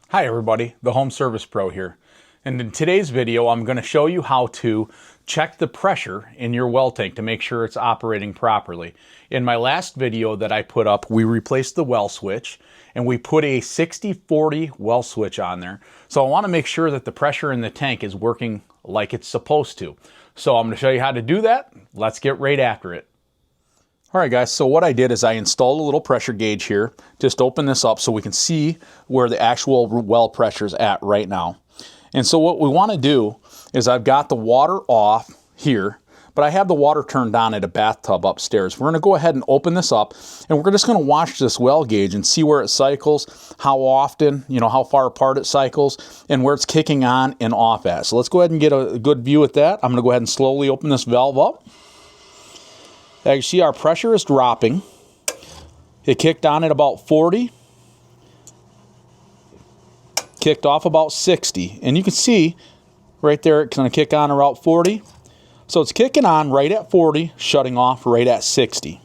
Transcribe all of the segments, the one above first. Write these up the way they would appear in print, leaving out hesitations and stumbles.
Hi everybody, the Home Service Pro here. And in today's video, I'm going to show you how to check the pressure in your well tank to make sure it's operating properly. In my last video that I put up, we replaced the well switch and we put a 60/40 well switch on there. So I want to make sure that the pressure in the tank is working like it's supposed to. So I'm going to show you how to do that. Let's get right after it. Alright guys, so what I did is I installed a little pressure gauge here. Just open this up so we can see where the actual well pressure is at right now. And so what we want to do is I've got the water off here, but I have the water turned on at a bathtub upstairs. We're going to go ahead and open this up and we're just going to watch this well gauge and see where it cycles, how often, how far apart it cycles, and where it's kicking on and off at. So let's go ahead and get a good view at that. I'm going to go ahead and slowly open this valve up. As you see, our pressure is dropping. It kicked on at about 40. Kicked off about 60. And you can see right there it's going to kick on around 40. So it's kicking on right at 40, shutting off right at 60.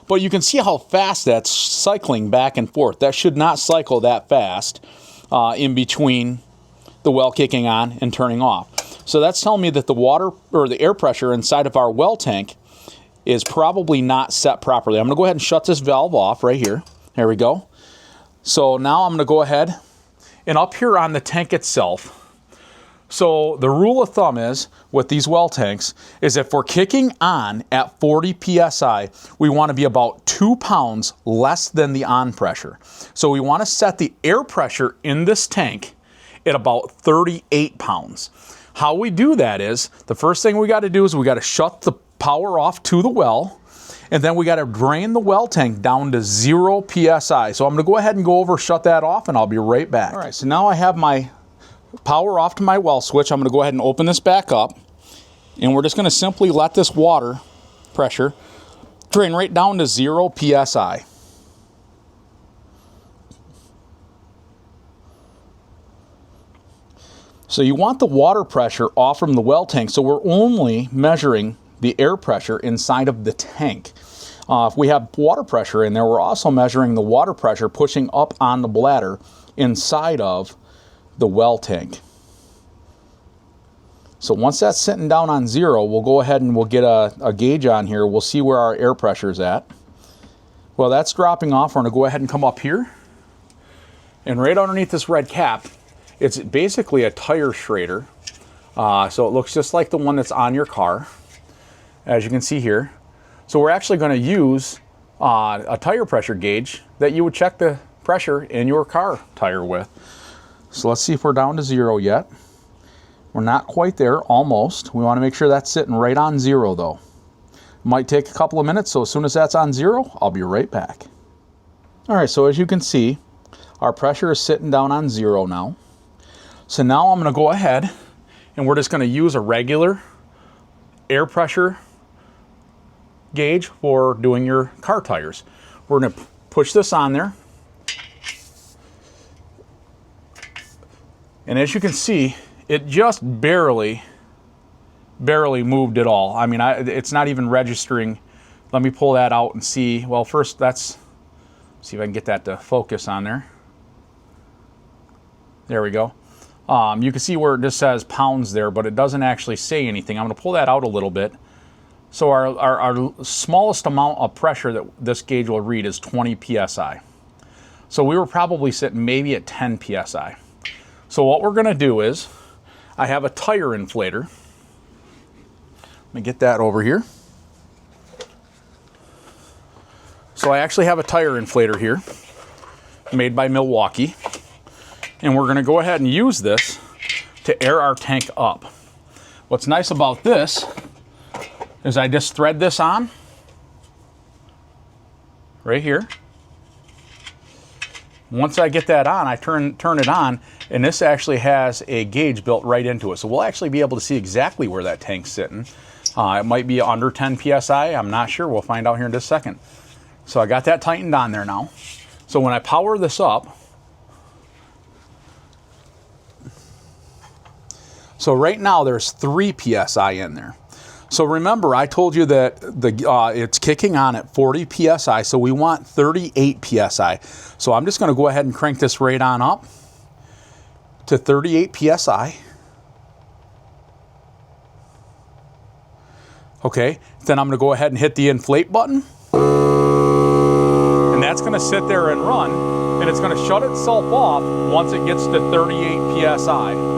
But you can see how fast that's cycling back and forth. That should not cycle that fast in between the well kicking on and turning off. So that's telling me that the water or the air pressure inside of our well tank is probably not set properly. I'm going to go ahead and shut this valve off right here. There we go. So now I'm going to go ahead and up here on the tank itself. So the rule of thumb is with these well tanks is if we're kicking on at 40 psi, we want to be about 2 pounds less than the on pressure. So we want to set the air pressure in this tank at about 38 pounds. How we do that is, the first thing we got to do is we got to shut the power off to the well, and then we got to drain the well tank down to 0 psi. So I'm going to go ahead and go over, shut that off, and I'll be right back. All right, so now I have my power off to my well switch. I'm going to go ahead and open this back up, and we're just going to simply let this water pressure drain right down to 0 psi. So you want the water pressure off from the well tank, so we're only measuring the air pressure inside of the tank. If we have water pressure in there, we're also measuring the water pressure pushing up on the bladder inside of the well tank. So once that's sitting down on 0, we'll go ahead and we'll get a gauge on here. We'll see where our air pressure is at. Well, that's dropping off. We're going to go ahead and come up here. And right underneath this red cap, it's basically a tire shredder, so it looks just like the one that's on your car, as you can see here. So we're actually going to use a tire pressure gauge that you would check the pressure in your car tire with. So let's see if we're down to 0 yet. We're not quite there, almost. We want to make sure that's sitting right on 0 though. Might take a couple of minutes, so as soon as that's on 0, I'll be right back. Alright, so as you can see, our pressure is sitting down on 0 now. So now I'm going to go ahead and we're just going to use a regular air pressure gauge for doing your car tires. We're going to push this on there. And as you can see, it just barely moved at all. I mean, it's not even registering. Let me pull that out and see. Well, first, see if I can get that to focus on there. There we go. You can see where it just says pounds there, but it doesn't actually say anything. I'm going to pull that out a little bit. So our smallest amount of pressure that this gauge will read is 20 psi. So we were probably sitting maybe at 10 psi. So what we're going to do is, I have a tire inflator. Let me get that over here. So I actually have a tire inflator here, made by Milwaukee. And we're going to go ahead and use this to air our tank up. What's nice about this is I just thread this on right here. Once I get that on, I turn it on, and this actually has a gauge built right into it. So we'll actually be able to see exactly where that tank's sitting. It might be under 10 psi. I'm not sure. We'll find out here in just a second. So I got that tightened on there now. So when I power this up, so right now there's 3 psi in there. So remember, I told you that it's kicking on at 40 psi, so we want 38 psi. So I'm just going to go ahead and crank this right on up to 38 psi. Okay, then I'm going to go ahead and hit the inflate button. And that's going to sit there and run, and it's going to shut itself off once it gets to 38 psi.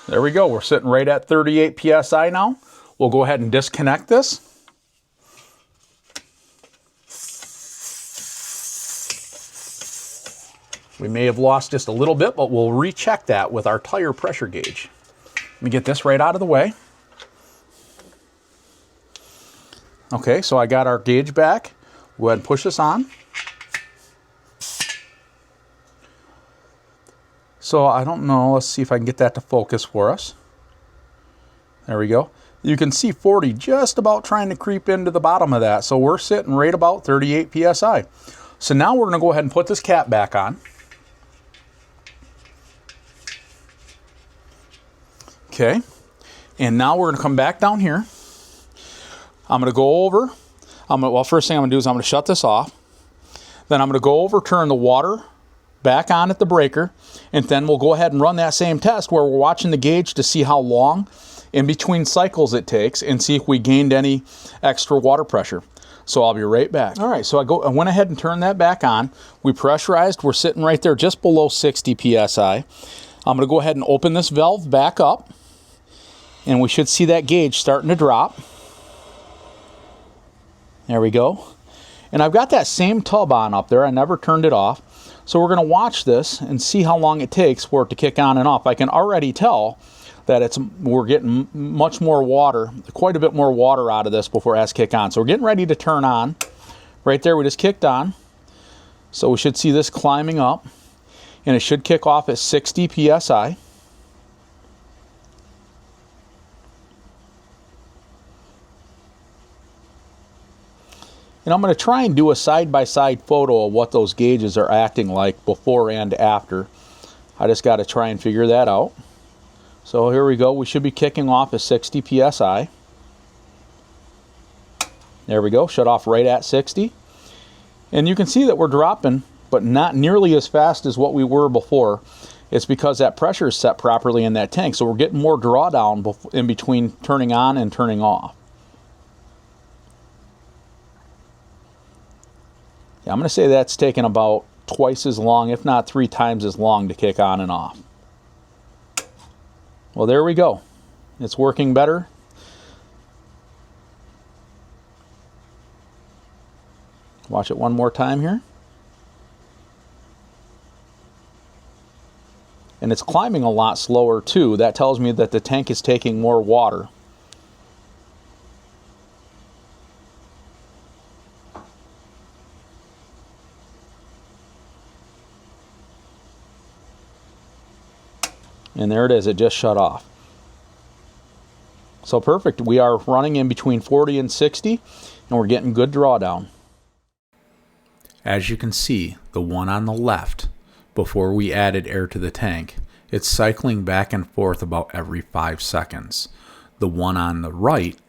There we go. We're sitting right at 38 psi now. We'll go ahead and disconnect this. We may have lost just a little bit, but we'll recheck that with our tire pressure gauge. Let me get this right out of the way. Okay, so I got our gauge back. Go ahead and push this on. So I don't know, let's see if I can get that to focus for us. There we go. You can see 40 just about trying to creep into the bottom of that. So we're sitting right about 38 psi. So now we're going to go ahead and put this cap back on. Okay, and now we're going to come back down here. I'm going to go over. Well, first thing I'm going to do is I'm going to shut this off. Then I'm going to go over, turn the water back on at the breaker, and then we'll go ahead and run that same test where we're watching the gauge to see how long in between cycles it takes and see if we gained any extra water pressure. So I'll be right back. All right, so I went ahead and turned that back on. We pressurized. We're sitting right there just below 60 psi. I'm going to go ahead and open this valve back up, and we should see that gauge starting to drop. There we go. And I've got that same tub on up there. I never turned it off. So we're going to watch this and see how long it takes for it to kick on and off. I can already tell that we're getting much more water, quite a bit more water out of this before it has to kick on. So we're getting ready to turn on. Right there, we just kicked on. So we should see this climbing up, and it should kick off at 60 psi. And I'm going to try and do a side-by-side photo of what those gauges are acting like before and after. I just got to try and figure that out. So here we go. We should be kicking off at 60 psi. There we go. Shut off right at 60. And you can see that we're dropping, but not nearly as fast as what we were before. It's because that pressure is set properly in that tank. So we're getting more drawdown in between turning on and turning off. Yeah, I'm going to say that's taken about twice as long, if not 3 times as long, to kick on and off. Well, there we go. It's working better. Watch it one more time here. And it's climbing a lot slower too. That tells me that the tank is taking more water. And there it is, it just shut off. So perfect, we are running in between 40 and 60, and we're getting good drawdown. As you can see, the one on the left, before we added air to the tank, it's cycling back and forth about every 5 seconds. The one on the right,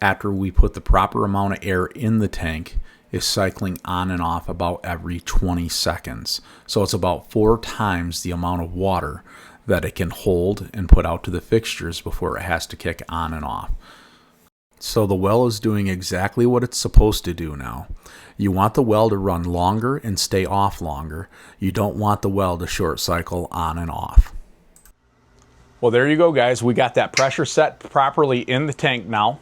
after we put the proper amount of air in the tank, is cycling on and off about every 20 seconds. So it's about 4 times the amount of water that it can hold and put out to the fixtures before it has to kick on and off. So the well is doing exactly what it's supposed to do now. You want the well to run longer and stay off longer. You don't want the well to short cycle on and off. Well, there you go, guys. We got that pressure set properly in the tank now.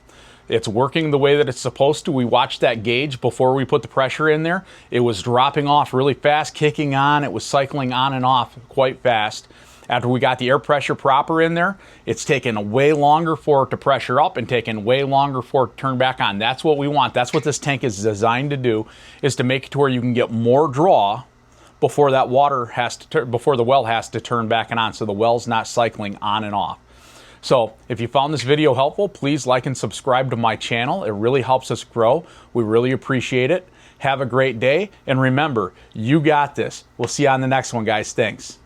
It's working the way that it's supposed to. We watched that gauge before we put the pressure in there. It was dropping off really fast, kicking on. It was cycling on and off quite fast. After we got the air pressure proper in there, it's taken way longer for it to pressure up and taken way longer for it to turn back on. That's what we want. That's what this tank is designed to do, is to make it to where you can get more draw before that water has to before the well has to turn back on, so the well's not cycling on and off. So if you found this video helpful, please like and subscribe to my channel. It really helps us grow. We really appreciate it. Have a great day, and remember, you got this. We'll see you on the next one, guys. Thanks.